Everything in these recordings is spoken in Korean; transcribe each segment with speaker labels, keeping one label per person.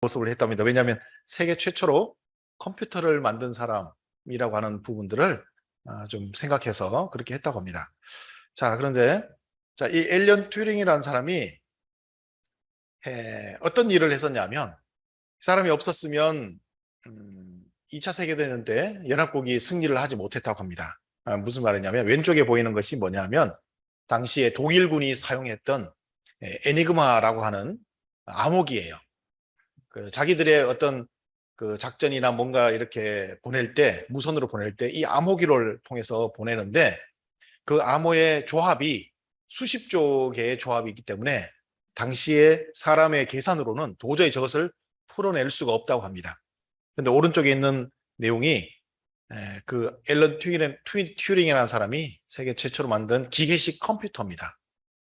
Speaker 1: 모습을 했답니다. 왜냐하면 세계 최초로 컴퓨터를 만든 사람이라고 하는 부분들을 좀 생각해서 그렇게 했다고 합니다. 자, 그런데 이 앨런 튜링이라는 사람이 어떤 일을 했었냐면, 이 사람이 없었으면 2차 세계대전 때 연합국이 승리를 하지 못했다고 합니다. 무슨 말이냐면, 왼쪽에 보이는 것이 뭐냐면 당시에 독일군이 사용했던 에니그마라고 하는 암호기예요. 자기들의 어떤 그 작전이나 뭔가 이렇게 보낼 때, 무선으로 보낼 때 이 암호기를 통해서 보내는데, 그 암호의 조합이 수십조 개의 조합이기 때문에 당시에 사람의 계산으로는 도저히 저것을 풀어낼 수가 없다고 합니다. 근데 오른쪽에 있는 내용이 그 앨런 튜링이라는 사람이 세계 최초로 만든 기계식 컴퓨터입니다.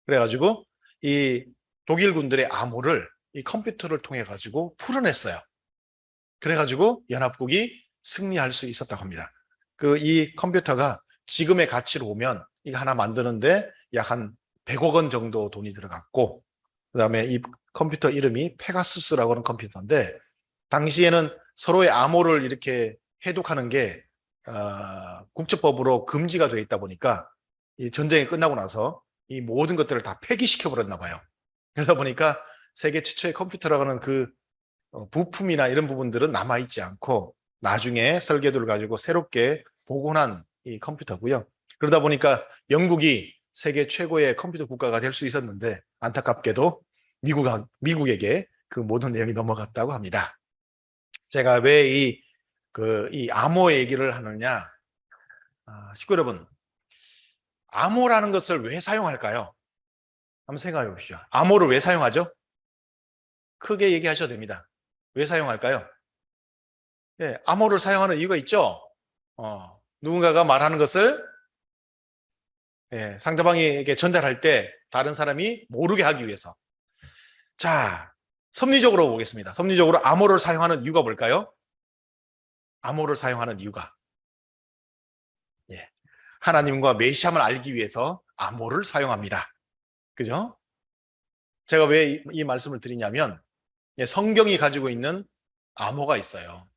Speaker 1: 그래가지고 이 독일 군들의 암호를 이 컴퓨터를 통해 가지고 풀어냈어요. 그래가지고 연합국이 승리할 수 있었다고 합니다. 이 컴퓨터가 지금의 가치로 보면 이거 하나 만드는데 약 한 100억 원 정도 돈이 들어갔고, 그다음에 이 컴퓨터 이름이 페가수스라고 하는 컴퓨터인데, 당시에는 서로의 암호를 이렇게 해독하는 게 국제법으로 금지가 되어 있다 보니까 이 전쟁이 끝나고 나서 이 모든 것들을 다 폐기시켜 버렸나 봐요. 그러다 보니까 세계 최초의 컴퓨터라고 하는 부품이나 이런 부분들은 남아있지 않고 나중에 설계도를 가지고 새롭게 복원한 이 컴퓨터고요. 그러다 보니까 영국이 세계 최고의 컴퓨터 국가가 될 수 있었는데, 안타깝게도 미국에게 그 모든 내용이 넘어갔다고 합니다. 제가 왜 이 암호 얘기를 하느냐, 식구 여러분, 암호라는 것을 왜 사용할까요? 한번 생각해 보시죠. 암호를 왜 사용하죠? 크게 얘기하셔도 됩니다. 왜 사용할까요? 암호를 사용하는 이유가 있죠. 누군가가 말하는 것을 상대방에게 전달할 때 다른 사람이 모르게 하기 위해서. 자, 섭리적으로 보겠습니다. 섭리적으로 암호를 사용하는 이유가 뭘까요? 암호를 사용하는 이유가 하나님과 메시아를 알기 위해서 암호를 사용합니다. 그죠? 제가 왜 이 말씀을 드리냐면, 성경이 가지고 있는 암호가 있어요.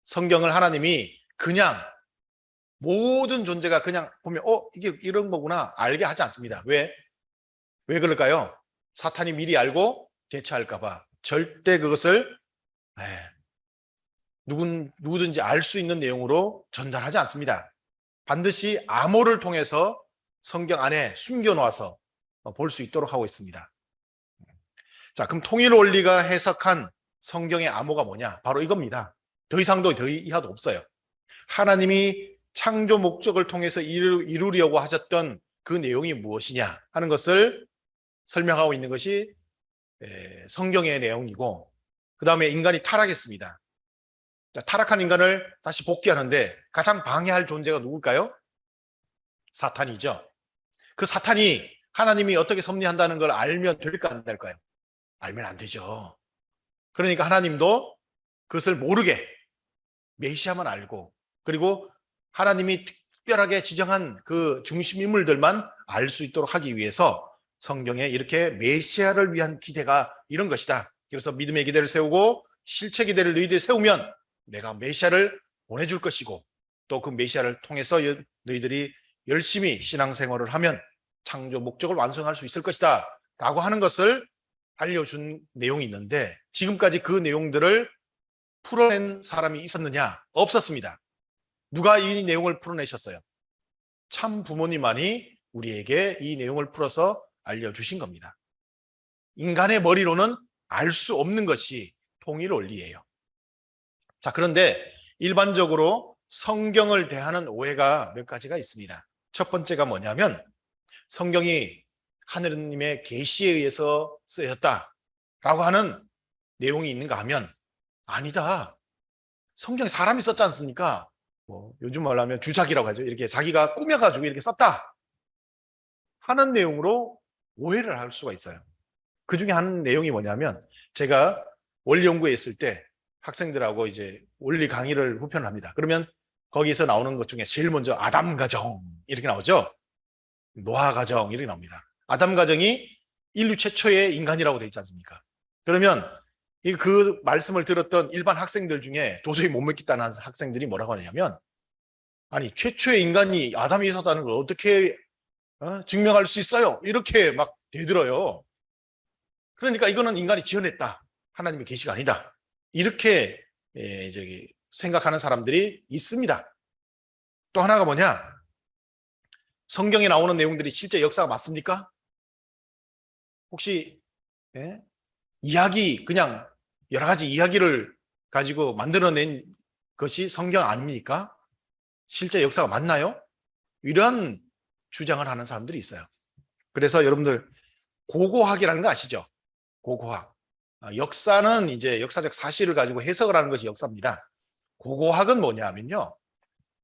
Speaker 1: 성경을 하나님이 그냥 모든 존재가 그냥 보면 이게 이런 거구나 알게 하지 않습니다. 왜 그럴까요? 사탄이 미리 알고 대처할까 봐 절대 그것을 누구든지 알 수 있는 내용으로 전달하지 않습니다. 반드시 암호를 통해서 성경 안에 숨겨놓아서 볼 수 있도록 하고 있습니다. 자, 그럼 통일 원리가 해석한 성경의 암호가 뭐냐? 바로 이겁니다. 더 이상도 더 이하도 없어요. 하나님이 창조 목적을 통해서 이루려고 하셨던 그 내용이 무엇이냐 하는 것을 설명하고 있는 것이 성경의 내용이고, 그 다음에 인간이 타락했습니다. 자, 타락한 인간을 다시 복귀하는데 가장 방해할 존재가 누굴까요? 사탄이죠. 그 사탄이 하나님이 어떻게 섭리한다는 걸 알면 될까 안 될까요? 알면 안 되죠. 그러니까 하나님도 그것을 모르게 메시아만 알고, 그리고 하나님이 특별하게 지정한 그 중심 인물들만 알 수 있도록 하기 위해서 성경에 이렇게 메시아를 위한 기대가 이런 것이다. 그래서 믿음의 기대를 세우고 실체 기대를 너희들이 세우면 내가 메시아를 보내줄 것이고, 또 그 메시아를 통해서 너희들이 열심히 신앙생활을 하면 창조 목적을 완성할 수 있을 것이다 라고 하는 것을 알려준 내용이 있는데, 지금까지 그 내용들을 풀어낸 사람이 있었느냐? 없었습니다. 누가 이 내용을 풀어내셨어요? 참 부모님만이 우리에게 이 내용을 풀어서 알려주신 겁니다. 인간의 머리로는 알 수 없는 것이 통일 원리예요. 자, 그런데 일반적으로 성경을 대하는 오해가 몇 가지가 있습니다. 첫 번째가 뭐냐면, 성경이 하느님의 계시에 의해서 쓰였다라고 하는 내용이 있는가 하면, 아니다. 성경에 사람이 썼지 않습니까? 요즘 말로 하면 주작이라고 하죠. 이렇게 자기가 꾸며가지고 이렇게 썼다 하는 내용으로 오해를 할 수가 있어요. 그 중에 한 내용이 뭐냐면, 제가 원리 연구에 있을 때 학생들하고 이제 원리 강의를 후편을 합니다. 그러면 거기서 나오는 것 중에 제일 먼저 아담 가정 이렇게 나오죠. 노아 가정 이렇게 나옵니다. 아담 가정이 인류 최초의 인간이라고 되어 있지 않습니까? 그러면 그 말씀을 들었던 일반 학생들 중에 도저히 못 믿겠다는 학생들이 뭐라고 하냐면, 아니 최초의 인간이 아담이 있었다는 걸 어떻게 증명할 수 있어요? 이렇게 막 대들어요. 그러니까 이거는 인간이 지어냈다. 하나님의 계시가 아니다. 이렇게 생각하는 사람들이 있습니다. 또 하나가 뭐냐? 성경에 나오는 내용들이 실제 역사가 맞습니까? 혹시 이야기, 그냥 여러 가지 이야기를 가지고 만들어낸 것이 성경 아닙니까? 실제 역사가 맞나요? 이런 주장을 하는 사람들이 있어요. 그래서 여러분들 고고학이라는 거 아시죠? 고고학. 역사는 이제 역사적 사실을 가지고 해석을 하는 것이 역사입니다. 고고학은 뭐냐면요,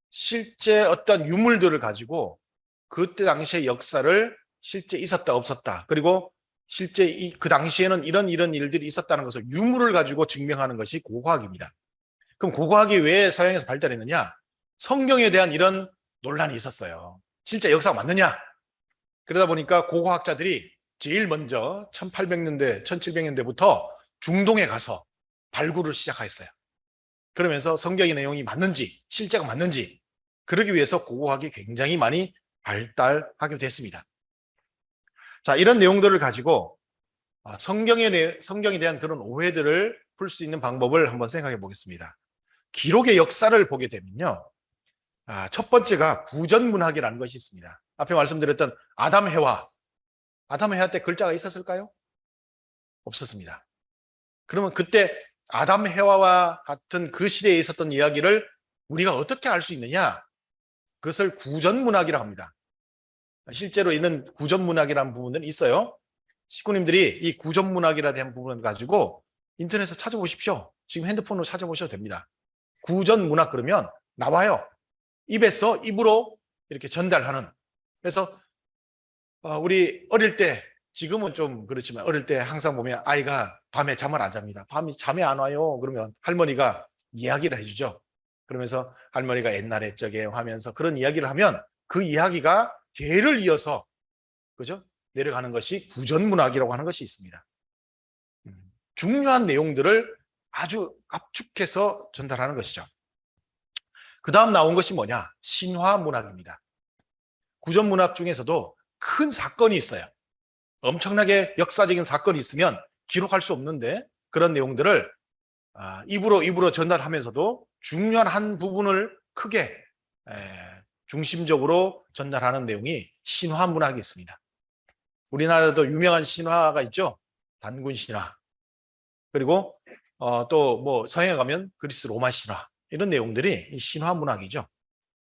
Speaker 1: 실제 어떤 유물들을 가지고 그때 당시의 역사를 실제 있었다 없었다, 그리고 실제 그 당시에는 이런 일들이 있었다는 것을 유물을 가지고 증명하는 것이 고고학입니다. 그럼 고고학이 왜 서양에서 발달했느냐? 성경에 대한 이런 논란이 있었어요. 실제 역사가 맞느냐? 그러다 보니까 고고학자들이 제일 먼저 1800년대, 1700년대부터 중동에 가서 발굴을 시작했어요. 그러면서 성경의 내용이 맞는지, 실제가 맞는지, 그러기 위해서 고고학이 굉장히 많이 발달하게 됐습니다. 자, 이런 내용들을 가지고 성경에 대한 그런 오해들을 풀 수 있는 방법을 한번 생각해 보겠습니다. 기록의 역사를 보게 되면요, 첫 번째가 구전문학이라는 것이 있습니다. 앞에 말씀드렸던 아담 해와 때 글자가 있었을까요? 없었습니다. 그러면 그때 아담 해와와 같은 그 시대에 있었던 이야기를 우리가 어떻게 알 수 있느냐? 그것을 구전문학이라고 합니다. 실제로 이런 구전문학이라는 부분은 있어요. 식구님들이 이 구전문학이라 대한 부분을 가지고 인터넷에서 찾아보십시오. 지금 핸드폰으로 찾아보셔도 됩니다. 구전문학 그러면 나와요. 입에서 입으로 이렇게 전달하는. 그래서 우리 어릴 때, 지금은 좀 그렇지만 어릴 때 항상 보면 아이가 밤에 잠을 안 잡니다. 밤에 잠이 안 와요. 그러면 할머니가 이야기를 해주죠. 그러면서 할머니가 옛날에 저게 하면서 그런 이야기를 하면 그 이야기가 대를 이어서, 그죠? 내려가는 것이 구전문학이라고 하는 것이 있습니다. 중요한 내용들을 아주 압축해서 전달하는 것이죠. 그 다음 나온 것이 뭐냐? 신화문학입니다. 구전문학 중에서도 큰 사건이 있어요. 엄청나게 역사적인 사건이 있으면 기록할 수 없는데, 그런 내용들을 입으로 전달하면서도 중요한 한 부분을 크게 중심적으로 전달하는 내용이 신화문학이 있습니다. 우리나라도 유명한 신화가 있죠. 단군 신화. 그리고 또 뭐 서양에 가면 그리스 로마 신화, 이런 내용들이 신화문학이죠.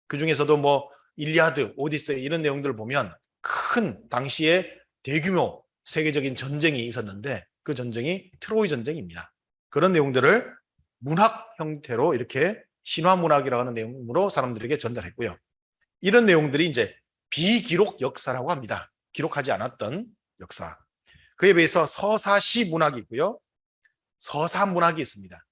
Speaker 1: 그 중에서도 뭐 일리아드, 오디세이 이런 내용들을 보면 큰 당시에 대규모 세계적인 전쟁이 있었는데 그 전쟁이 트로이 전쟁입니다. 그런 내용들을 문학 형태로 이렇게 신화문학이라고 하는 내용으로 사람들에게 전달했고요. 이런 내용들이 이제 비기록 역사라고 합니다. 기록하지 않았던 역사. 그에 비해서 서사시 문학이 있고요. 서사문학이 있습니다.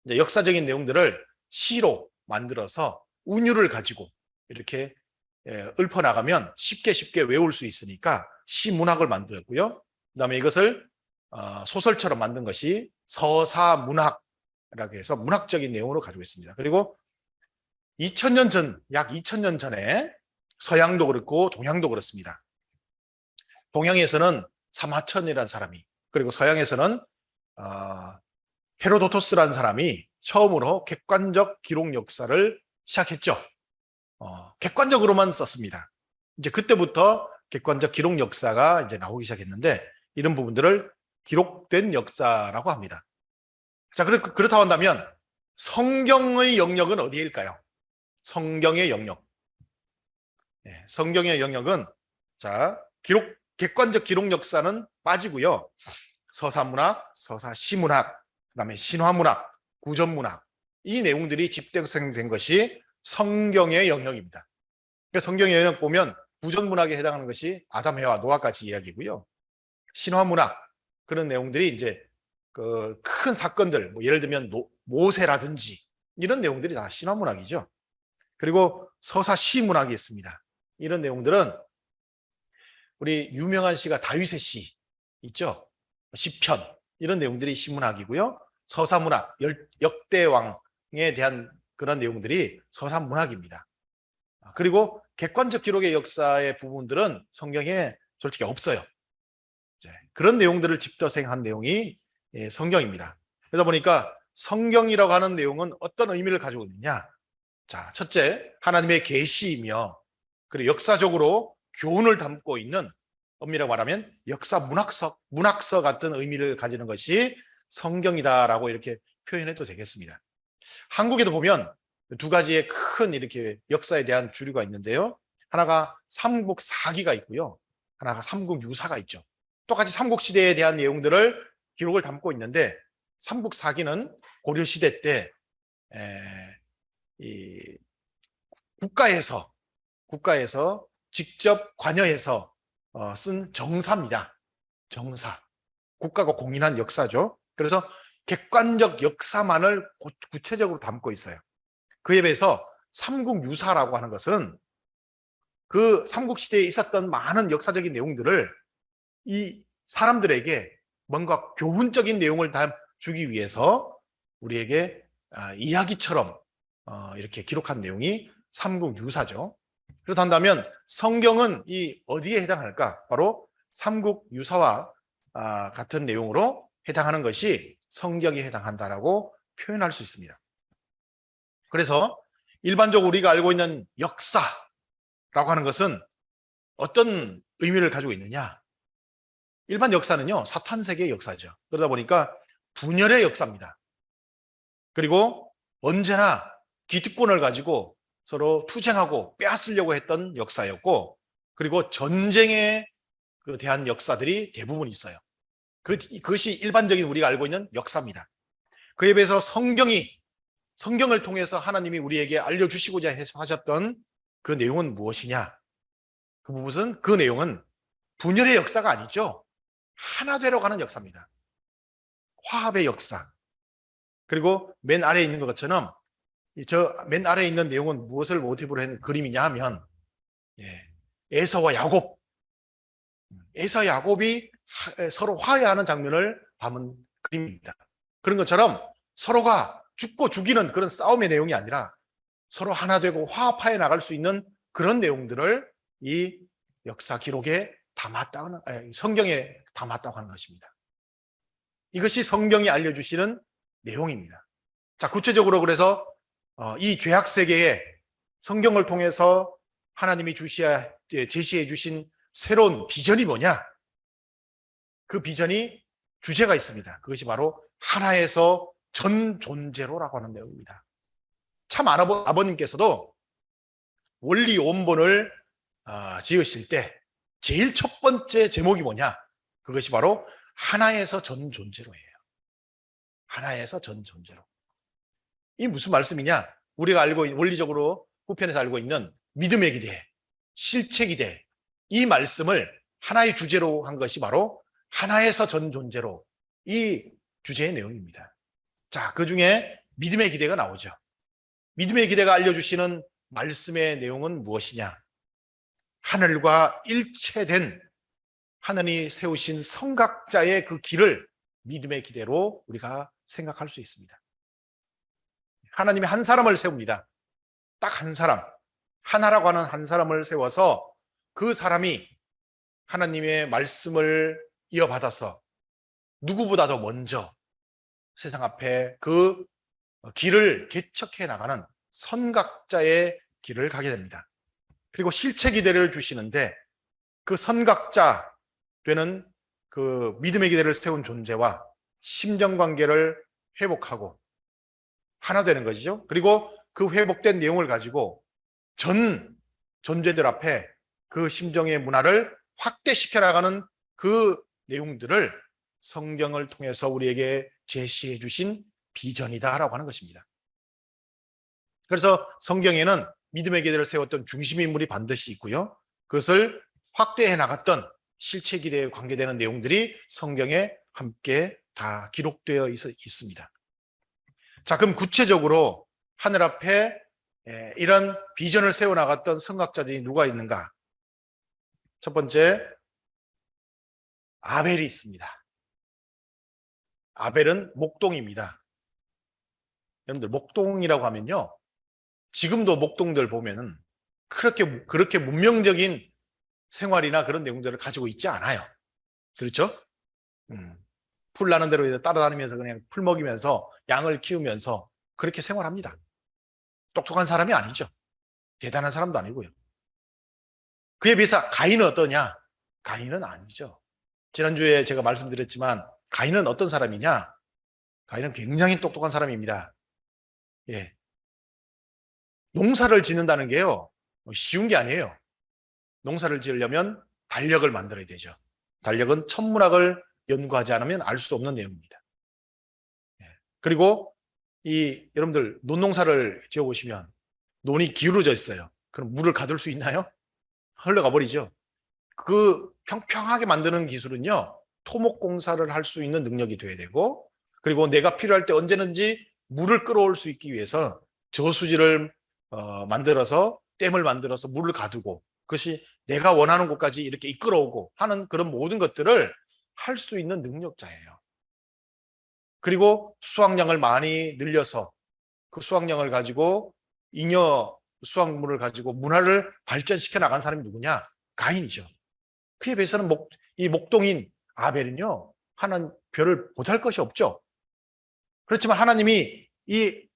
Speaker 1: 이제 역사적인 내용들을 시로 만들어서 운율을 가지고 이렇게 읊어나가면 쉽게 외울 수 있으니까 시문학을 만들었고요. 그다음에 이것을 소설처럼 만든 것이 서사문학이라고 해서 문학적인 내용으로 가지고 있습니다. 그리고 2000년 전, 약 2000년 전에 서양도 그렇고 동양도 그렇습니다. 동양에서는 사마천이라는 사람이, 그리고 서양에서는 헤로도토스라는 사람이 처음으로 객관적 기록 역사를 시작했죠. 객관적으로만 썼습니다. 이제 그때부터 객관적 기록 역사가 이제 나오기 시작했는데, 이런 부분들을 기록된 역사라고 합니다. 자, 그렇다고 한다면 성경의 영역은 어디일까요? 성경의 영역. 성경의 영역은, 자, 객관적 기록 역사는 빠지고요. 서사문학, 서사시문학, 그다음에 신화문학, 구전문학, 이 내용들이 집대성된 것이 성경의 영역입니다. 그러니까 성경의 영역 보면 구전문학에 해당하는 것이 아담, 해와, 노아까지 이야기고요. 신화문학, 그런 내용들이 이제 그 큰 사건들, 뭐 예를 들면 모세라든지 이런 내용들이 다 신화문학이죠. 그리고 서사시문학이 있습니다. 이런 내용들은 우리 유명한 시가 다윗의 시 있죠. 시편, 이런 내용들이 시문학이고요. 서사문학, 역대왕에 대한 그런 내용들이 서사문학입니다. 그리고 객관적 기록의 역사의 부분들은 성경에 솔직히 없어요. 그런 내용들을 집저생한 내용이 성경입니다. 그러다 보니까 성경이라고 하는 내용은 어떤 의미를 가지고 있느냐? 자, 첫째, 하나님의 계시이며 그리고 역사적으로 교훈을 담고 있는, 엄밀하게 말하면 역사 문학서 같은 의미를 가지는 것이 성경이다라고 이렇게 표현해도 되겠습니다. 한국에도 보면 두 가지의 큰 이렇게 역사에 대한 주류가 있는데요. 하나가 삼국사기가 있고요. 하나가 삼국유사가 있죠. 똑같이 삼국시대에 대한 내용들을 기록을 담고 있는데, 삼국사기는 고려시대 때 이 국가에서 직접 관여해서 쓴 정사입니다. 정사. 국가가 공인한 역사죠. 그래서 객관적 역사만을 구체적으로 담고 있어요. 그에 비해서 삼국유사라고 하는 것은 그 삼국시대에 있었던 많은 역사적인 내용들을 이 사람들에게 뭔가 교훈적인 내용을 주기 위해서 우리에게 이야기처럼 이렇게 기록한 내용이 삼국유사죠. 그렇다면 성경은 이 어디에 해당할까? 바로 삼국유사와 같은 내용으로 해당하는 것이 성경에 해당한다라고 표현할 수 있습니다. 그래서 일반적으로 우리가 알고 있는 역사라고 하는 것은 어떤 의미를 가지고 있느냐? 일반 역사는요, 사탄 세계의 역사죠. 그러다 보니까 분열의 역사입니다. 그리고 언제나 기득권을 가지고 서로 투쟁하고 빼앗으려고 했던 역사였고, 그리고 전쟁에 대한 역사들이 대부분 있어요. 그것이 일반적인 우리가 알고 있는 역사입니다. 그에 비해서 성경을 통해서 하나님이 우리에게 알려주시고자 하셨던 그 내용은 무엇이냐? 그 내용은 분열의 역사가 아니죠. 하나 되러 가는 역사입니다. 화합의 역사. 그리고 맨 아래에 있는 것처럼 저 맨 아래에 있는 내용은 무엇을 모티브로 한 그림이냐 하면 에서와 야곱이 서로 화해하는 장면을 담은 그림입니다. 그런 것처럼 서로가 죽고 죽이는 그런 싸움의 내용이 아니라 서로 하나 되고 화합하여 나갈 수 있는 그런 내용들을 이 역사 기록에 성경에 담았다고 하는 것입니다. 이것이 성경이 알려주시는 내용입니다. 자, 구체적으로 그래서 이 죄악 세계에 성경을 통해서 하나님이 제시해 주신 새로운 비전이 뭐냐? 그 비전이 주제가 있습니다. 그것이 바로 하나에서 전 존재로라고 하는 내용입니다. 참 아버님께서도 원리 원본을 지으실 때 제일 첫 번째 제목이 뭐냐? 그것이 바로 하나에서 전 존재로예요. 하나에서 전 존재로. 이 무슨 말씀이냐? 우리가 원리적으로 후편에서 알고 있는 믿음의 기대, 실체 기대, 이 말씀을 하나의 주제로 한 것이 바로 하나에서 전 존재로, 이 주제의 내용입니다. 자, 그 중에 믿음의 기대가 나오죠. 믿음의 기대가 알려주시는 말씀의 내용은 무엇이냐? 하늘과 일체된 하나님이 세우신 성각자의 그 길을 믿음의 기대로 우리가 생각할 수 있습니다. 하나님이 한 사람을 세웁니다. 딱 한 사람, 하나라고 하는 한 사람을 세워서 그 사람이 하나님의 말씀을 이어받아서 누구보다도 먼저 세상 앞에 그 길을 개척해 나가는 선각자의 길을 가게 됩니다. 그리고 실체 기대를 주시는데, 그 선각자 되는 그 믿음의 기대를 세운 존재와 심정관계를 회복하고 하나 되는 것이죠. 그리고 그 회복된 내용을 가지고 전 존재들 앞에 그 심정의 문화를 확대시켜 나가는 그 내용들을 성경을 통해서 우리에게 제시해 주신 비전이다라고 하는 것입니다. 그래서 성경에는 믿음의 기대를 세웠던 중심 인물이 반드시 있고요. 그것을 확대해 나갔던 실체 기대에 관계되는 내용들이 성경에 함께 다 기록되어 있습니다. 자, 그럼 구체적으로 하늘 앞에 이런 비전을 세워나갔던 선각자들이 누가 있는가? 첫 번째, 아벨이 있습니다. 아벨은 목동입니다. 여러분들 목동이라고 하면요, 지금도 목동들 보면은 그렇게 문명적인 생활이나 그런 내용들을 가지고 있지 않아요. 그렇죠? 풀 나는 대로 따라다니면서 그냥 풀 먹이면서 양을 키우면서 그렇게 생활합니다. 똑똑한 사람이 아니죠. 대단한 사람도 아니고요. 그에 비해서 가인은 어떠냐? 가인은 아니죠. 지난주에 제가 말씀드렸지만 가인은 어떤 사람이냐? 가인은 굉장히 똑똑한 사람입니다. 예. 농사를 짓는다는 게요, 쉬운 게 아니에요. 농사를 지으려면 달력을 만들어야 되죠. 달력은 천문학을 연구하지 않으면 알 수 없는 내용입니다. 예. 그리고 여러분들 논농사를 지어보시면 논이 기울어져 있어요. 그럼 물을 가둘 수 있나요? 흘러가 버리죠. 그 평평하게 만드는 기술은요, 토목공사를 할 수 있는 능력이 돼야 되고, 그리고 내가 필요할 때 언제든지 물을 끌어올 수 있기 위해서 저수지를 만들어서, 댐을 만들어서 물을 가두고, 그것이 내가 원하는 곳까지 이렇게 이끌어오고 하는 그런 모든 것들을 할 수 있는 능력자예요. 그리고 수확량을 많이 늘려서 그 수확량을 가지고 잉여 수확물을 가지고 문화를 발전시켜 나간 사람이 누구냐? 가인이죠. 그에 비해서는 이 목동인 아벨은요, 하나님 별을 보잘 것이 없죠. 그렇지만 하나님이 이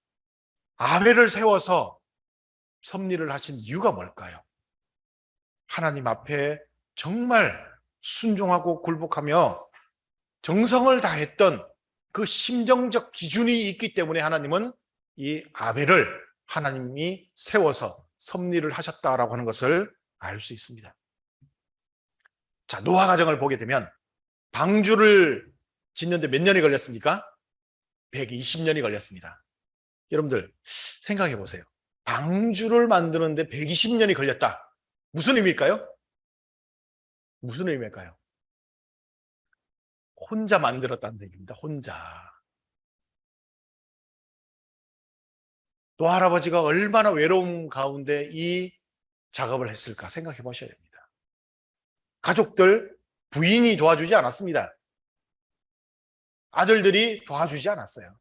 Speaker 1: 아벨을 세워서 섭리를 하신 이유가 뭘까요? 하나님 앞에 정말 순종하고 굴복하며 정성을 다했던 그 심정적 기준이 있기 때문에 하나님은 이 아벨을 하나님이 세워서 섭리를 하셨다라고 하는 것을 알 수 있습니다. 자, 노아 가정을 보게 되면 방주를 짓는데 몇 년이 걸렸습니까? 120년이 걸렸습니다. 여러분들 생각해 보세요. 방주를 만드는데 120년이 걸렸다. 무슨 의미일까요? 무슨 의미일까요? 혼자 만들었다는 얘기입니다. 혼자. 노아 할아버지가 얼마나 외로움 가운데 이 작업을 했을까 생각해 보셔야 됩니다. 가족들, 부인이 도와주지 않았습니다. 아들들이 도와주지 않았어요.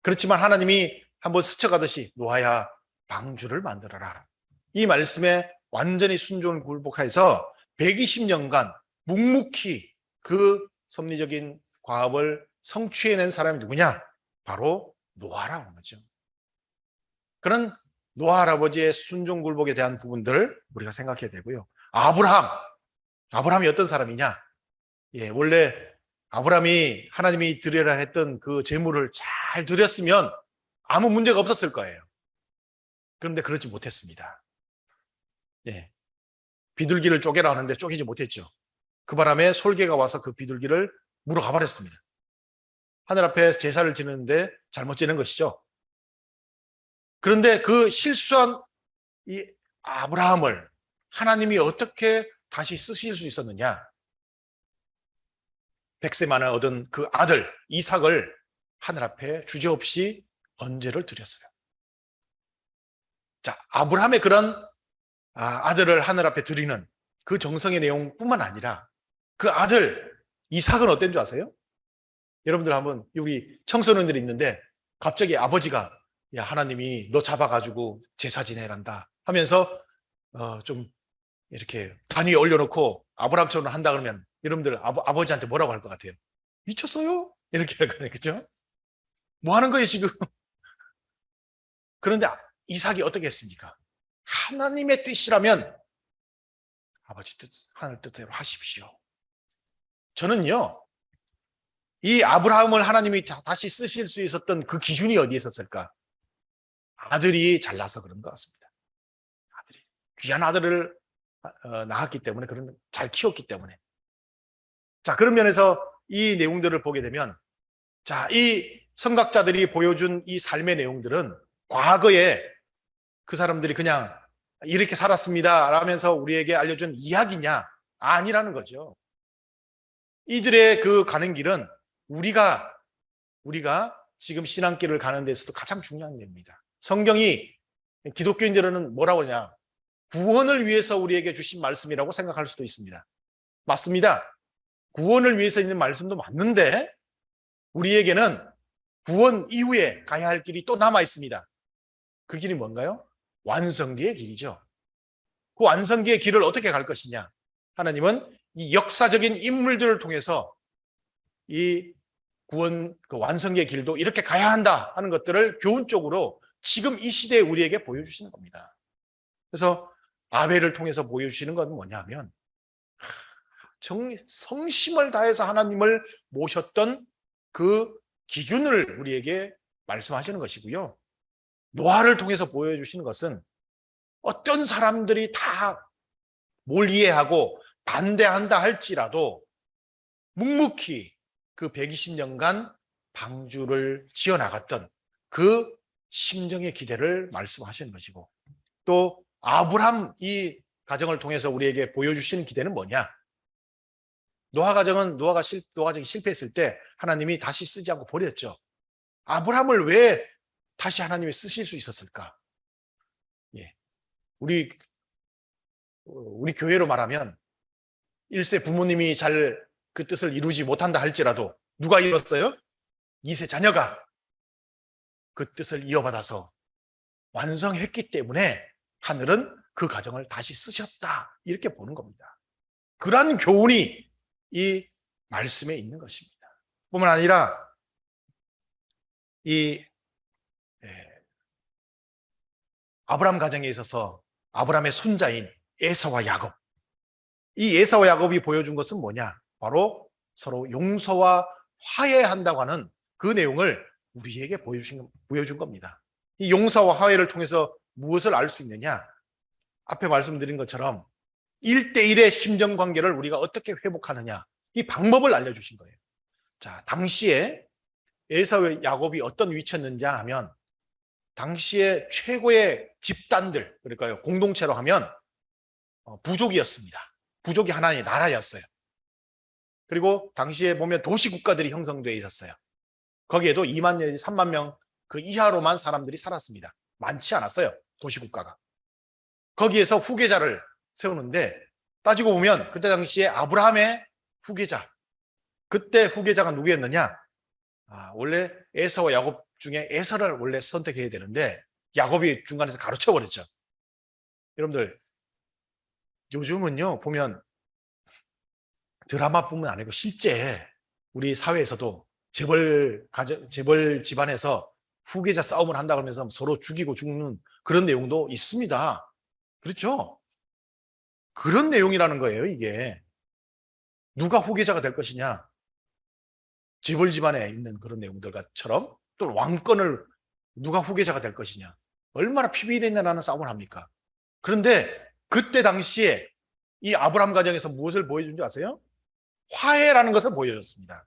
Speaker 1: 그렇지만 하나님이 한번 스쳐가듯이 노아야 방주를 만들어라. 이 말씀에 완전히 순종을 굴복해서 120년간 묵묵히 그 섭리적인 과업을 성취해낸 사람이 누구냐? 바로 노아라는 거죠. 그런 노아 할아버지의 순종 굴복에 대한 부분들을 우리가 생각해야 되고요. 아브라함이 어떤 사람이냐? 예, 원래 아브라함이 하나님이 드리라 했던 그 제물을 잘 드렸으면 아무 문제가 없었을 거예요. 그런데 그러지 못했습니다. 예, 비둘기를 쪼개라 하는데 쪼개지 못했죠. 그 바람에 솔개가 와서 그 비둘기를 물어 가버렸습니다. 하늘 앞에 제사를 지내는데 잘못 지낸 것이죠. 그런데 그 실수한 이 아브라함을 하나님이 어떻게 다시 쓰실 수 있었느냐? 100세 만에 얻은 그 아들 이삭을 하늘 앞에 주저없이 번제를 드렸어요. 자, 아브라함의 그런 아들을 하늘 앞에 드리는 그 정성의 내용뿐만 아니라 그 아들 이삭은 어떤 줄 아세요? 여러분들 한번, 우리 청소년들이 있는데 갑자기 아버지가 야, 하나님이 너 잡아가지고 제사 지내란다 하면서 좀 이렇게 단 위에 올려놓고 아브라함처럼 한다 그러면 여러분들 아버지한테 뭐라고 할 것 같아요? 미쳤어요? 이렇게 할 거예요. 그죠? 뭐 하는 거예요 지금? 그런데 이삭이 어떻게 했습니까? 하나님의 뜻이라면 아버지 뜻, 하늘 뜻대로 하십시오. 저는요, 이 아브라함을 하나님이 다시 쓰실 수 있었던 그 기준이 어디에 있었을까? 아들이 잘나서 그런 것 같습니다. 아들이 귀한 아들을 낳았기 때문에, 잘 키웠기 때문에. 자, 그런 면에서 이 내용들을 보게 되면, 자, 이 선각자들이 보여준 이 삶의 내용들은 과거에 그 사람들이 그냥 이렇게 살았습니다 라면서 우리에게 알려준 이야기냐? 아니라는 거죠. 이들의 그 가는 길은 우리가 지금 신앙길을 가는 데서도 가장 중요한 데입니다. 성경이 기독교인들은 뭐라고 하냐? 구원을 위해서 우리에게 주신 말씀이라고 생각할 수도 있습니다. 맞습니다. 구원을 위해서 있는 말씀도 맞는데 우리에게는 구원 이후에 가야 할 길이 또 남아 있습니다. 그 길이 뭔가요? 완성기의 길이죠. 그 완성기의 길을 어떻게 갈 것이냐? 하나님은 이 역사적인 인물들을 통해서 이 구원, 그 완성기의 길도 이렇게 가야 한다 하는 것들을 교훈적으로 지금 이 시대에 우리에게 보여주시는 겁니다. 그래서 아벨을 통해서 보여주시는 건 뭐냐면 성심을 다해서 하나님을 모셨던 그 기준을 우리에게 말씀하시는 것이고요. 노아를 통해서 보여주시는 것은 어떤 사람들이 다 뭘 이해하고 반대한다 할지라도 묵묵히 그 120년간 방주를 지어나갔던 그 심정의 기대를 말씀하시는 것이고, 또 아브람 이 가정을 통해서 우리에게 보여주시는 기대는 뭐냐? 노아 가정이 실패했을 때 하나님이 다시 쓰지 않고 버렸죠. 아브람을 왜 다시 하나님이 쓰실 수 있었을까? 예. 우리 교회로 말하면 1세 부모님이 잘 그 뜻을 이루지 못한다 할지라도 누가 이뤘어요? 2세 자녀가 그 뜻을 이어받아서 완성했기 때문에 하늘은 그 가정을 다시 쓰셨다, 이렇게 보는 겁니다. 그러한 교훈이 이 말씀에 있는 것입니다. 뿐만 아니라 이 아브람 가정에 있어서 아브람의 손자인 에사와 야곱, 이 에사와 야곱이 보여준 것은 뭐냐? 바로 서로 용서와 화해한다고 하는 그 내용을 우리에게 보여준 겁니다. 이 용서와 화해를 통해서 무엇을 알 수 있느냐? 앞에 말씀드린 것처럼 1대1의 심정관계를 우리가 어떻게 회복하느냐, 이 방법을 알려주신 거예요. 자, 당시에 에사와 야곱이 어떤 위치였는지 하면 당시에 최고의 집단들, 그러니까요 공동체로 하면 부족이었습니다. 부족이 하나의 나라였어요. 그리고 당시에 보면 도시국가들이 형성되어 있었어요. 거기에도 2만 내지 3만 명 그 이하로만 사람들이 살았습니다. 많지 않았어요, 도시국가가. 거기에서 후계자를 세우는데 따지고 보면 그때 당시에 아브라함의 후계자, 그때 후계자가 누구였느냐? 원래 에서와 야곱 중에 에서를 원래 선택해야 되는데 야곱이 중간에서 가로채버렸죠. 여러분들 요즘은요 보면 드라마뿐만 아니고 실제 우리 사회에서도 재벌 집안에서 후계자 싸움을 한다 그러면서 서로 죽이고 죽는 그런 내용도 있습니다. 그렇죠? 그런 내용이라는 거예요. 이게 누가 후계자가 될 것이냐, 재벌 집안에 있는 그런 내용들처럼, 또 왕권을 누가 후계자가 될 것이냐, 얼마나 피비린내나는 싸움을 합니까? 그런데 그때 당시에 이 아브라함 가정에서 무엇을 보여준 줄 아세요? 화해라는 것을 보여줬습니다.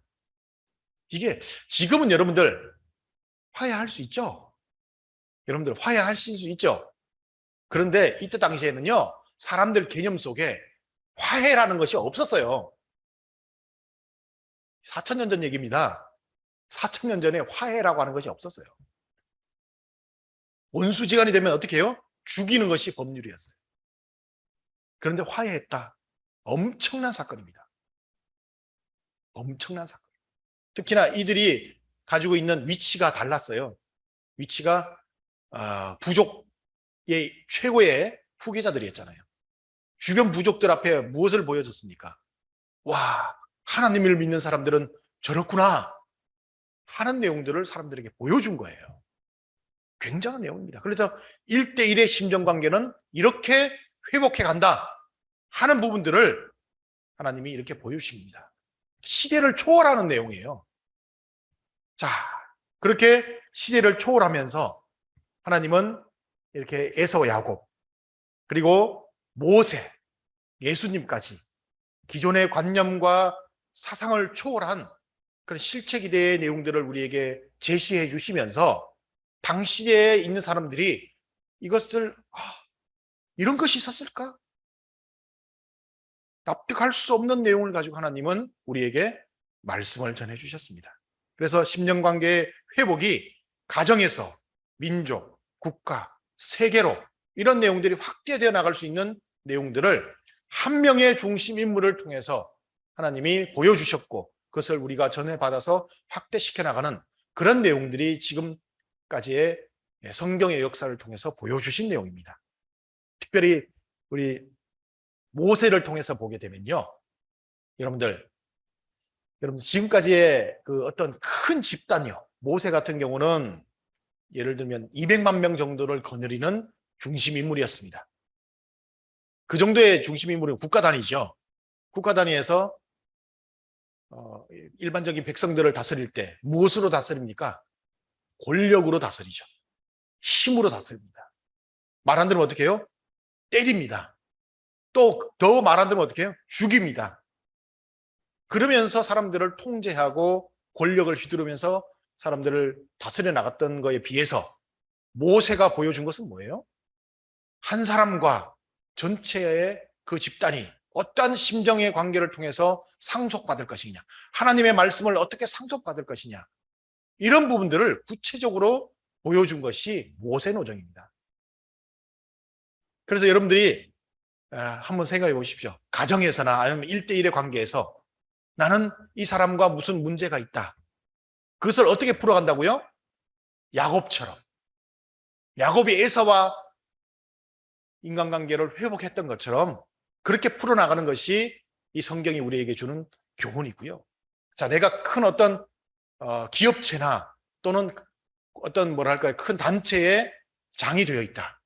Speaker 1: 이게 지금은 여러분들 화해할 수 있죠? 여러분들 화해하실 수 있죠? 그런데 이때 당시에는요 사람들 개념 속에 화해라는 것이 없었어요. 4,000년 전 얘기입니다. 4,000년 전에 화해라고 하는 것이 없었어요. 원수지간이 되면 어떻게 해요? 죽이는 것이 법률이었어요. 그런데 화해했다. 엄청난 사건입니다. 엄청난 사건. 특히나 이들이 가지고 있는 위치가 달랐어요. 위치가 부족의 최고의 후계자들이었잖아요. 주변 부족들 앞에 무엇을 보여줬습니까? 와, 하나님을 믿는 사람들은 저렇구나 하는 내용들을 사람들에게 보여준 거예요. 굉장한 내용입니다. 그래서 1대1의 심정관계는 이렇게 회복해 간다 하는 부분들을 하나님이 이렇게 보여주십니다. 시대를 초월하는 내용이에요. 자, 그렇게 시대를 초월하면서 하나님은 이렇게 에서와 야곱, 그리고 모세, 예수님까지 기존의 관념과 사상을 초월한 그런 실체기대의 내용들을 우리에게 제시해 주시면서 당시에 있는 사람들이 이것을 이런 것이 있었을까? 납득할 수 없는 내용을 가지고 하나님은 우리에게 말씀을 전해 주셨습니다. 그래서 심정관계의 회복이 가정에서 민족, 국가, 세계로 이런 내용들이 확대되어 나갈 수 있는 내용들을 한 명의 중심 인물을 통해서 하나님이 보여주셨고, 그것을 우리가 전해받아서 확대시켜 나가는 그런 내용들이 지금까지의 성경의 역사를 통해서 보여주신 내용입니다. 특별히 우리 모세를 통해서 보게 되면요, 여러분들 지금까지의 그 어떤 큰 집단이요, 모세 같은 경우는 예를 들면 200만 명 정도를 거느리는 중심 인물이었습니다. 그 정도의 중심 인물은 국가 단위죠. 국가 단위에서 일반적인 백성들을 다스릴 때 무엇으로 다스립니까? 권력으로 다스리죠. 힘으로 다스립니다. 말 안 들으면 어떻게 해요? 때립니다. 또 더 말 안 들으면 어떻게 해요? 죽입니다. 그러면서 사람들을 통제하고 권력을 휘두르면서 사람들을 다스려 나갔던 거에 비해서 모세가 보여준 것은 뭐예요? 한 사람과 전체의 그 집단이 어떠한 심정의 관계를 통해서 상속받을 것이냐, 하나님의 말씀을 어떻게 상속받을 것이냐, 이런 부분들을 구체적으로 보여준 것이 모세노정입니다. 그래서 여러분들이 한번 생각해 보십시오. 가정에서나 아니면 1대1의 관계에서 나는 이 사람과 무슨 문제가 있다. 그것을 어떻게 풀어간다고요? 야곱처럼. 야곱이 에사와 인간관계를 회복했던 것처럼 그렇게 풀어나가는 것이 이 성경이 우리에게 주는 교훈이고요. 자, 내가 큰 어떤 기업체나 또는 어떤 뭐랄까요, 큰 단체의 장이 되어 있다.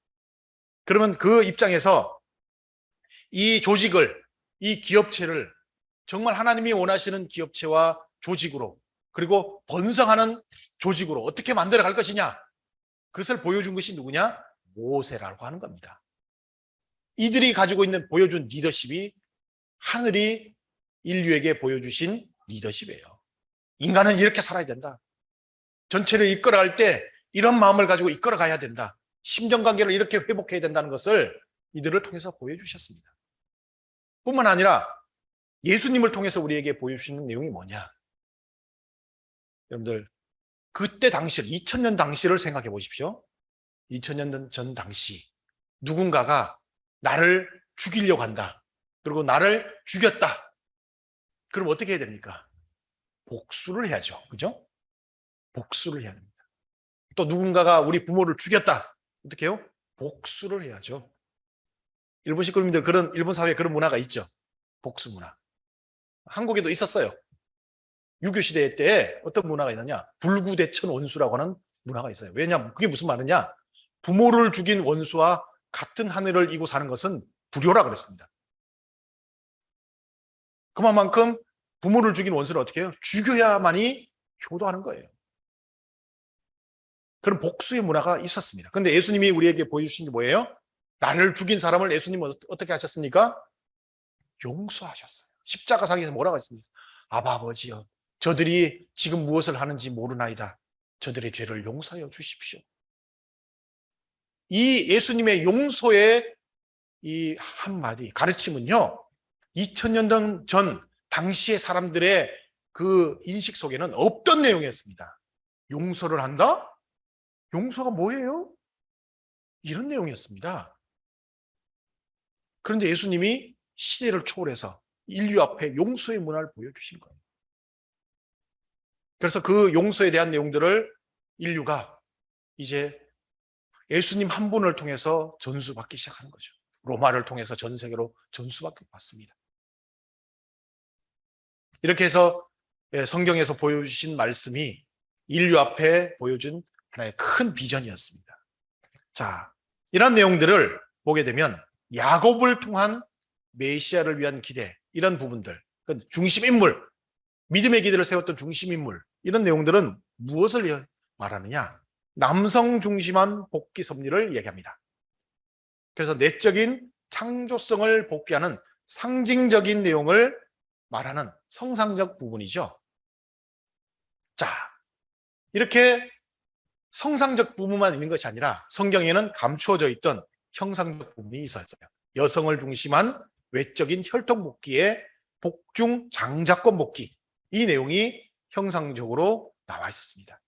Speaker 1: 그러면 그 입장에서 이 조직을, 이 기업체를 정말 하나님이 원하시는 기업체와 조직으로, 그리고 번성하는 조직으로 어떻게 만들어 갈 것이냐, 그것을 보여준 것이 누구냐? 모세라고 하는 겁니다. 이들이 가지고 있는 보여준 리더십이 하늘이 인류에게 보여주신 리더십이에요. 인간은 이렇게 살아야 된다. 전체를 이끌어갈 때 이런 마음을 가지고 이끌어가야 된다. 심정관계를 이렇게 회복해야 된다는 것을 이들을 통해서 보여주셨습니다. 뿐만 아니라 예수님을 통해서 우리에게 보여주시는 내용이 뭐냐? 여러분들, 그때 당시, 2000년 당시를 생각해 보십시오. 2000년 전 당시 누군가가 나를 죽이려고 한다. 그리고 나를 죽였다. 그럼 어떻게 해야 됩니까? 복수를 해야죠. 그죠? 복수를 해야 됩니다. 또 누군가가 우리 부모를 죽였다. 어떻게 해요? 복수를 해야죠. 일본 식구민들 그런, 일본 사회에 그런 문화가 있죠. 복수 문화. 한국에도 있었어요. 유교 시대 때 어떤 문화가 있느냐? 불구대천 원수라고 하는 문화가 있어요. 왜냐하면 그게 무슨 말이냐? 부모를 죽인 원수와 같은 하늘을 이고 사는 것은 불효라 그랬습니다. 그만큼 부모를 죽인 원수를 어떻게 해요? 죽여야만이 효도하는 거예요. 그런 복수의 문화가 있었습니다. 그런데 예수님이 우리에게 보여주신 게 뭐예요? 나를 죽인 사람을 예수님은 어떻게 하셨습니까? 용서하셨어요. 십자가상에서 뭐라고 했습니까? 아버지여, 저들이 지금 무엇을 하는지 모르나이다. 저들의 죄를 용서하여 주십시오. 이 예수님의 용서의 이 한마디 가르침은요, 2000년 전 당시의 사람들의 그 인식 속에는 없던 내용이었습니다. 용서를 한다? 용서가 뭐예요? 이런 내용이었습니다. 그런데 예수님이 시대를 초월해서 인류 앞에 용서의 문화를 보여주신 거예요. 그래서 그 용서에 대한 내용들을 인류가 이제 예수님 한 분을 통해서 전수받기 시작하는 거죠. 로마를 통해서 전 세계로 전수받고 받습니다. 이렇게 해서 성경에서 보여주신 말씀이 인류 앞에 보여준 하나의 큰 비전이었습니다. 자, 이런 내용들을 보게 되면 야곱을 통한 메시아를 위한 기대, 이런 부분들, 중심인물, 믿음의 기대를 세웠던 중심인물, 이런 내용들은 무엇을 말하느냐? 남성 중심한 복귀 섭리를 얘기합니다. 그래서 내적인 창조성을 복귀하는 상징적인 내용을 말하는 성상적 부분이죠. 자, 이렇게 성상적 부분만 있는 것이 아니라 성경에는 감추어져 있던 형상적 부분이 있었어요. 여성을 중심한 외적인 혈통 복귀의 복중 장자권 복귀, 이 내용이 형상적으로 나와 있었습니다.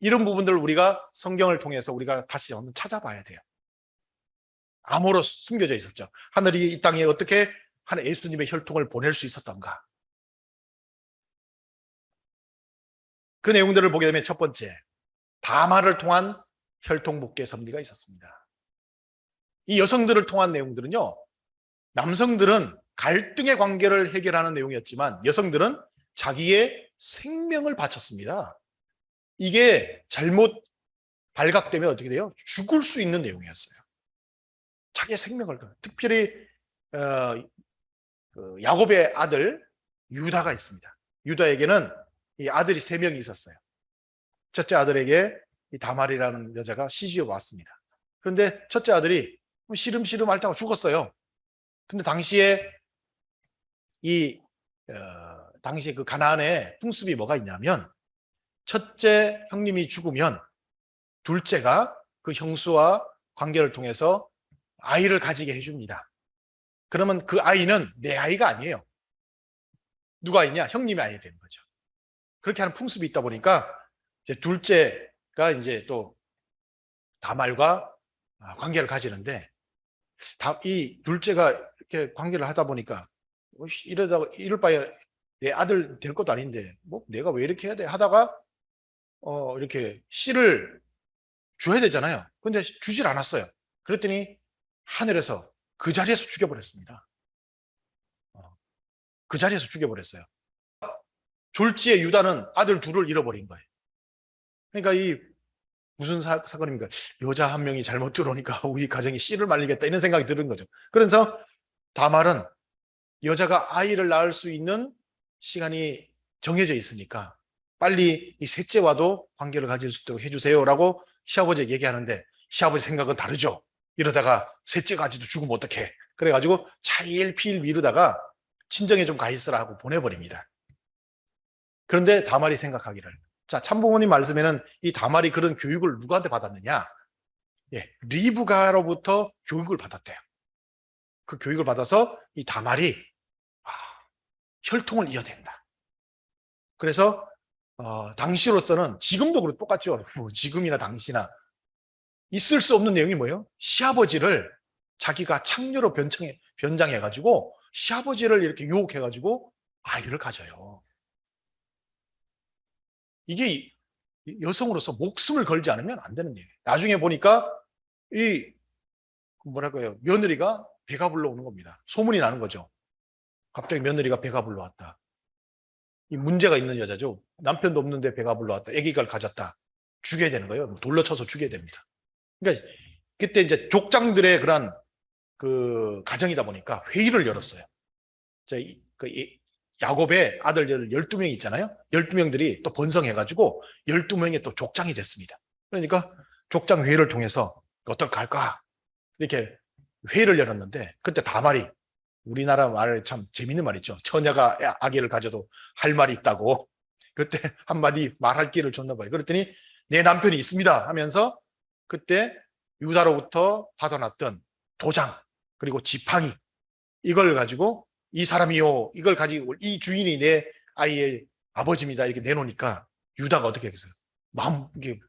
Speaker 1: 이런 부분들을 우리가 성경을 통해서 우리가 다시 한번 찾아봐야 돼요. 암호로 숨겨져 있었죠. 하늘이 이 땅에 어떻게 예수님의 혈통을 보낼 수 있었던가. 그 내용들을 보게 되면 첫 번째, 다말을 통한 혈통복계 섭리가 있었습니다. 이 여성들을 통한 내용들은요, 남성들은 갈등의 관계를 해결하는 내용이었지만 여성들은 자기의 생명을 바쳤습니다. 이게 잘못 발각되면 어떻게 돼요? 죽을 수 있는 내용이었어요. 자기의 생명을, 특별히 야곱의 아들 유다가 있습니다. 유다에게는 이 아들이 3명이 있었어요. 첫째 아들에게 이 다말이라는 여자가 시집을 왔습니다. 그런데 첫째 아들이 시름시름 앓다가 죽었어요. 근데 당시에 당시에 그 가나안의 풍습이 뭐가 있냐면, 첫째 형님이 죽으면 둘째가 그 형수와 관계를 통해서 아이를 가지게 해줍니다. 그러면 그 아이는 내 아이가 아니에요. 누가 아이냐? 형님의 아이가 되는 거죠. 그렇게 하는 풍습이 있다 보니까 이제 둘째가 이제 또 다말과 관계를 가지는데, 이 둘째가 이렇게 관계를 하다 보니까 이럴 바에 내 아들 될 것도 아닌데 뭐 내가 왜 이렇게 해야 돼 하다가 이렇게 씨를 줘야 되잖아요. 근데 주질 않았어요. 그랬더니 하늘에서 그 자리에서 죽여버렸습니다. 그 자리에서 죽여버렸어요. 졸지에 유다는 아들 둘을 잃어버린 거예요. 그러니까 이 무슨 사건입니까? 여자 한 명이 잘못 들어오니까 우리 가정이 씨를 말리겠다 이런 생각이 드는 거죠. 그래서 다말은 여자가 아이를 낳을 수 있는 시간이 정해져 있으니까 빨리 이 셋째와도 관계를 가질 수 있도록 해주세요라고 시아버지에게 얘기하는데, 시아버지 생각은 다르죠. 이러다가 셋째까지도 죽으면 어떡해. 그래가지고 차일피일 미루다가 친정에 좀 가 있으라 하고 보내버립니다. 그런데 다말이 생각하기를, 자, 참부모님 말씀에는 이 다말이 그런 교육을 누구한테 받았느냐? 예, 리브가로부터 교육을 받았대요. 그 교육을 받아서 이 다말이 혈통을 이어댄다. 그래서 당시로서는, 지금도 똑같죠. 지금이나 당시나 있을 수 없는 내용이 뭐예요? 시아버지를 자기가 창녀로 변장해가지고 시아버지를 이렇게 유혹해가지고 아이를 가져요. 이게 여성으로서 목숨을 걸지 않으면 안 되는 일이에요. 나중에 보니까 이 뭐랄까요, 며느리가 배가 불러오는 겁니다. 소문이 나는 거죠. 갑자기 며느리가 배가 불러왔다. 이 문제가 있는 여자죠. 남편도 없는데 배가 불러왔다. 아기를 가졌다. 죽여야 되는 거예요. 돌로 쳐서 죽여야 됩니다. 그러니까 그때 이제 족장들의 그런 그 가정이다 보니까 회의를 열었어요. 야곱의 아들들 12명이 있잖아요. 12명들이 또 번성해가지고 12명의 또 족장이 됐습니다. 그러니까 족장 회의를 통해서 어떨까 할까 이렇게 회의를 열었는데, 그때 다말이, 우리나라 말 참 재밌는 말 있죠. 처녀가 아기를 가져도 할 말이 있다고. 그때 한마디 말할 기회를 줬나 봐요. 그랬더니 내 남편이 있습니다 하면서 그때 유다로부터 받아놨던 도장 그리고 지팡이, 이걸 가지고 이 사람이요, 이걸 가지고 이 주인이 내 아이의 아버지입니다 이렇게 내놓으니까 유다가 어떻게 했어요? 마음 이게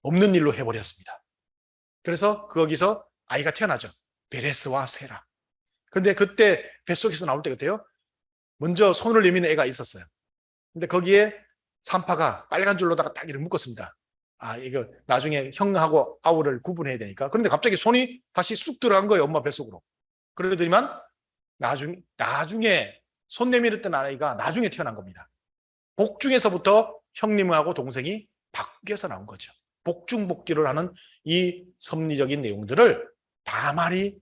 Speaker 1: 없는 일로 해버렸습니다. 그래서 거기서 아이가 태어나죠. 베레스와 세라. 근데 그때 뱃속에서 나올 때 같아요. 먼저 손을 내미는 애가 있었어요. 근데 거기에 산파가 빨간 줄로다가 딱 이렇게 묶었습니다. 이거 나중에 형하고 아우를 구분해야 되니까. 그런데 갑자기 손이 다시 쑥 들어간 거예요, 엄마 뱃속으로. 그러더니만 나중에 손 내밀었던 아이가 나중에 태어난 겁니다. 복중에서부터 형님하고 동생이 바뀌어서 나온 거죠. 복중복귀를 하는 이 섭리적인 내용들을 다말이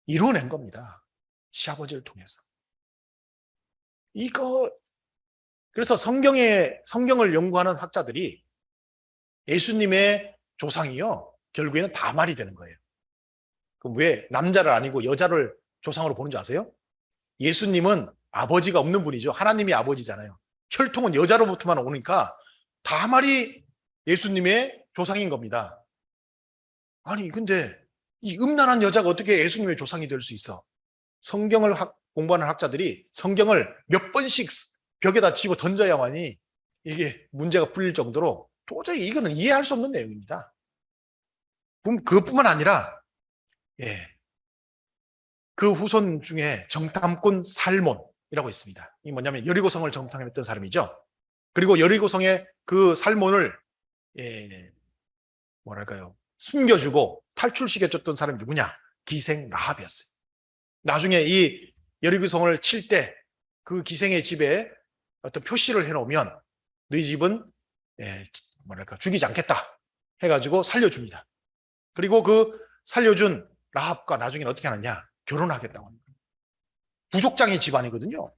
Speaker 1: 이루어낸 겁니다. 시아버지를 통해서. 그래서 성경을 연구하는 학자들이 예수님의 조상이요, 결국에는 다말이 되는 거예요. 그럼 왜 남자를 아니고 여자를 조상으로 보는 줄 아세요? 예수님은 아버지가 없는 분이죠. 하나님이 아버지잖아요. 혈통은 여자로부터만 오니까 다말이 예수님의 조상인 겁니다. 아니 근데 이 음란한 여자가 어떻게 예수님의 조상이 될 수 있어? 성경을 공부하는 학자들이 성경을 몇 번씩 벽에다 치고 던져야만이 이게 문제가 풀릴 정도로 도저히 이거는 이해할 수 없는 내용입니다. 그것뿐만 아니라 그 후손 중에 정탐꾼 살몬이라고 있습니다. 이 뭐냐면 여리고성을 정탐했던 사람이죠. 그리고 여리고성의 그 살몬을 뭐랄까요? 숨겨주고 탈출시켜줬던 사람이 누구냐? 기생 라합이었어요. 나중에 이 여리고성을 칠 때 그 기생의 집에 어떤 표시를 해놓으면 너희 집은 뭐랄까 죽이지 않겠다 해가지고 살려줍니다. 그리고 그 살려준 라합과 나중에는 어떻게 하느냐? 결혼하겠다고 합니다. 부족장의 집안이거든요.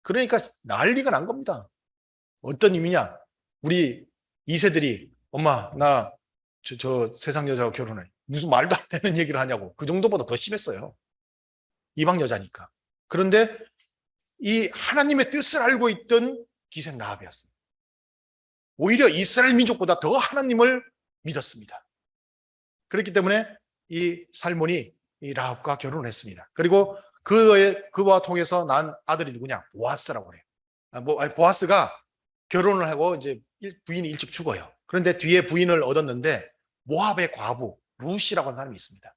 Speaker 1: 그러니까 난리가 난 겁니다. 어떤 의미냐? 우리 2세들이 엄마 나 저 세상 여자와 결혼해. 무슨 말도 안 되는 얘기를 하냐고. 그 정도보다 더 심했어요. 이방 여자니까. 그런데 이 하나님의 뜻을 알고 있던 기생 라합이었어요. 오히려 이스라엘 민족보다 더 하나님을 믿었습니다. 그렇기 때문에 이 살몬이 이 라합과 결혼을 했습니다. 그리고 그와 통해서 난 아들이 누구냐? 보아스라고 해요. 보아스가 결혼을 하고 이제 부인이 일찍 죽어요. 그런데 뒤에 부인을 얻었는데 모압의 과부 룻이라고 하는 사람이 있습니다.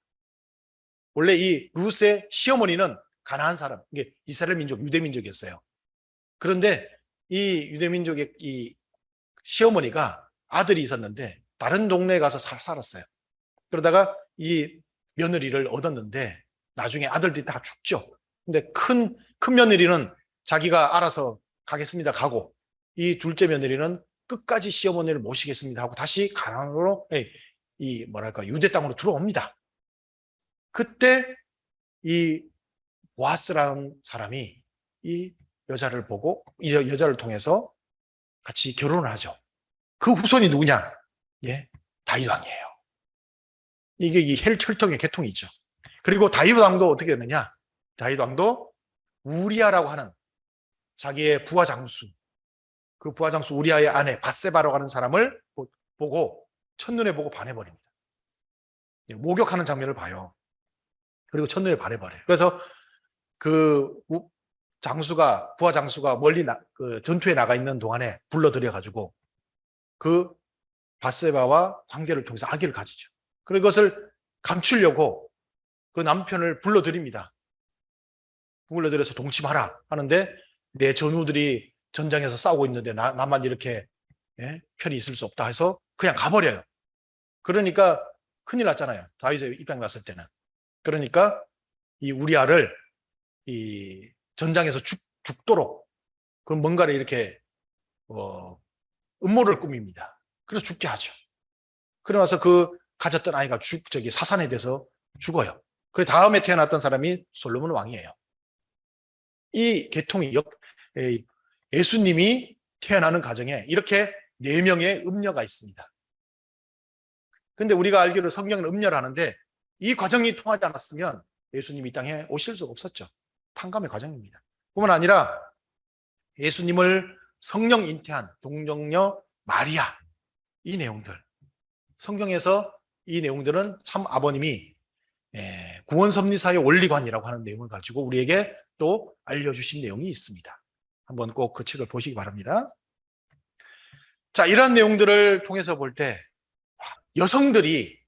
Speaker 1: 원래 이 룻의 시어머니는 가나안 사람, 이게 이스라엘 민족, 유대 민족이었어요. 그런데 이 유대 민족의 이 시어머니가 아들이 있었는데 다른 동네에 가서 살았어요. 그러다가 이 며느리를 얻었는데 나중에 아들들이 다 죽죠. 근데 큰 며느리는 자기가 알아서 가겠습니다 가고, 이 둘째 며느리는 끝까지 시어머니를 모시겠습니다 하고 다시 가나안으로 이 뭐랄까 유대 땅으로 들어옵니다. 그때 이 보아스라는 사람이 이 여자를 보고 이 여자를 통해서 같이 결혼을 하죠. 그 후손이 누구냐? 다윗 왕이에요. 이게 이 혈통의 계통이 있죠. 그리고 다윗 왕도 어떻게 됐느냐? 다윗 왕도 우리아라고 하는 자기의 부하 장수, 그 부하 장수 우리아의 아내 밧세바라고 하는 사람을 보고 첫눈에 보고 반해버립니다. 목욕하는 장면을 봐요. 그리고 첫눈에 반해버려요. 그래서 그 부하 장수가 멀리 그 전투에 나가 있는 동안에 불러들여가지고 그 밧세바와 관계를 통해서 아기를 가지죠. 그리고 그것을 감추려고 그 남편을 불러들입니다. 불러들여서 동침하라 하는데 내 전우들이 전장에서 싸우고 있는데 나만 이렇게 편히 있을 수 없다 해서 그냥 가버려요. 그러니까 큰일 났잖아요. 다윗의 입장 났을 때는. 그러니까 이 우리아를 이 전장에서 죽도록 그런 뭔가를 이렇게 음모를 꾸밉니다. 그래서 죽게 하죠. 그러면서 그 가졌던 아이가 사산에 돼서 죽어요. 그래 다음에 태어났던 사람이 솔로몬 왕이에요. 이 계통이 예수님이 태어나는 가정에 이렇게 4명의 음녀가 있습니다. 근데 우리가 알기로 성경은 음녀를 하는데 이 과정이 통하지 않았으면 예수님이 이 땅에 오실 수가 없었죠. 탕감의 과정입니다. 뿐만 아니라 예수님을 성령 잉태한 동정녀 마리아, 이 내용들, 성경에서 이 내용들은 참 아버님이 구원섭리사의 원리관이라고 하는 내용을 가지고 우리에게 또 알려주신 내용이 있습니다. 한번 꼭 그 책을 보시기 바랍니다. 자, 이러한 내용들을 통해서 볼 때 여성들이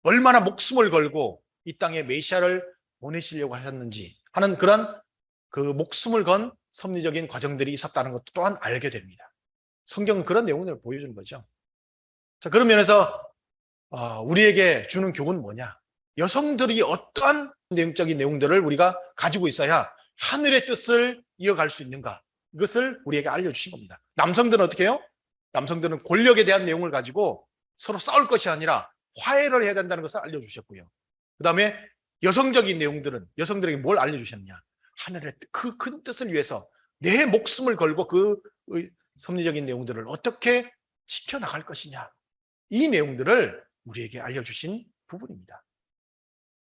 Speaker 1: 얼마나 목숨을 걸고 이 땅에 메시아를 보내시려고 하셨는지 하는 그런 그 목숨을 건 섭리적인 과정들이 있었다는 것도 또한 알게 됩니다. 성경은 그런 내용들을 보여주는 거죠. 자, 그런 면에서 우리에게 주는 교훈은 뭐냐? 여성들이 어떠한 내용적인 내용들을 우리가 가지고 있어야 하늘의 뜻을 이어갈 수 있는가? 이것을 우리에게 알려주신 겁니다. 남성들은 어떻게 해요? 남성들은 권력에 대한 내용을 가지고 서로 싸울 것이 아니라 화해를 해야 된다는 것을 알려주셨고요. 그 다음에 여성적인 내용들은 여성들에게 뭘 알려주셨냐? 하늘의 그 큰 뜻을 위해서 내 목숨을 걸고 그 섭리적인 내용들을 어떻게 지켜나갈 것이냐? 이 내용들을 우리에게 알려주신 부분입니다.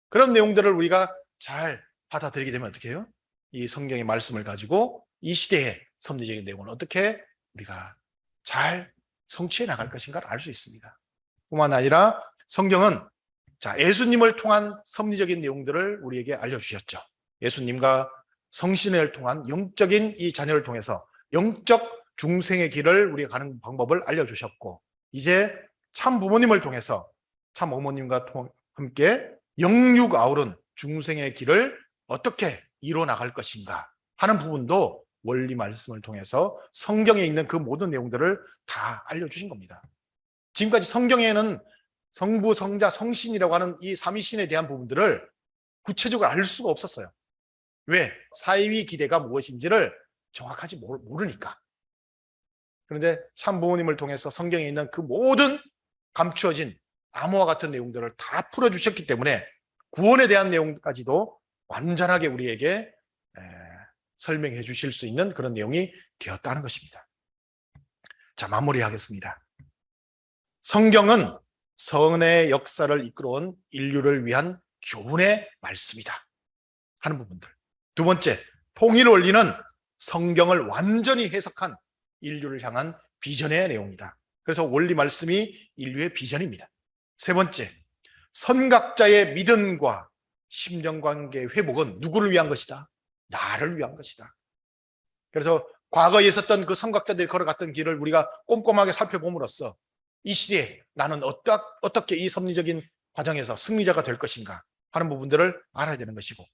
Speaker 1: 그런 내용들을 우리가 잘 받아들이게 되면 어떻게 해요? 이 성경의 말씀을 가지고 이 시대의 섭리적인 내용을 어떻게 우리가 잘 성취해 나갈 것인가를 알 수 있습니다. 뿐만 아니라 성경은 예수님을 통한 섭리적인 내용들을 우리에게 알려주셨죠. 예수님과 성신을 통한 영적인 이 자녀를 통해서 영적 중생의 길을 우리가 가는 방법을 알려주셨고, 이제 참 부모님을 통해서 참 어머님과 함께 영육 아우른 중생의 길을 어떻게 이뤄나갈 것인가 하는 부분도 원리 말씀을 통해서 성경에 있는 그 모든 내용들을 다 알려주신 겁니다. 지금까지 성경에는 성부, 성자, 성신이라고 하는 이 삼위신에 대한 부분들을 구체적으로 알 수가 없었어요. 왜? 사위 기대가 무엇인지를 정확하지 모르니까. 그런데 참 부모님을 통해서 성경에 있는 그 모든 감추어진 암호와 같은 내용들을 다 풀어주셨기 때문에 구원에 대한 내용까지도 완전하게 우리에게 설명해 주실 수 있는 그런 내용이 되었다는 것입니다. 자, 마무리하겠습니다. 성경은 선의 역사를 이끌어온 인류를 위한 교훈의 말씀이다 하는 부분들. 두 번째, 통일 원리는 성경을 완전히 해석한 인류를 향한 비전의 내용이다. 그래서 원리 말씀이 인류의 비전입니다. 세 번째, 선각자의 믿음과 심정관계 회복은 누구를 위한 것이다? 나를 위한 것이다. 그래서 과거에 있었던 그 선각자들이 걸어갔던 길을 우리가 꼼꼼하게 살펴봄으로써 이 시대에 나는 어떻게 이 섭리적인 과정에서 승리자가 될 것인가 하는 부분들을 알아야 되는 것이고,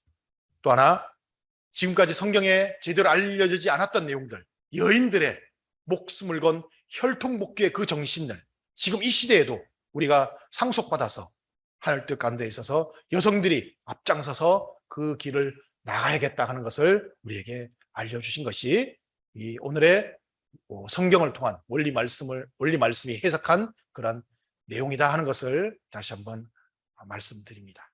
Speaker 1: 또 하나 지금까지 성경에 제대로 알려지지 않았던 내용들, 여인들의 목숨을 건 혈통복귀의 그 정신을 지금 이 시대에도 우리가 상속받아서 하늘 뜻 가운데 있어서 여성들이 앞장서서 그 길을 나가야겠다 하는 것을 우리에게 알려주신 것이 이 오늘의 성경을 통한 원리 말씀이 해석한 그런 내용이다 하는 것을 다시 한번 말씀드립니다.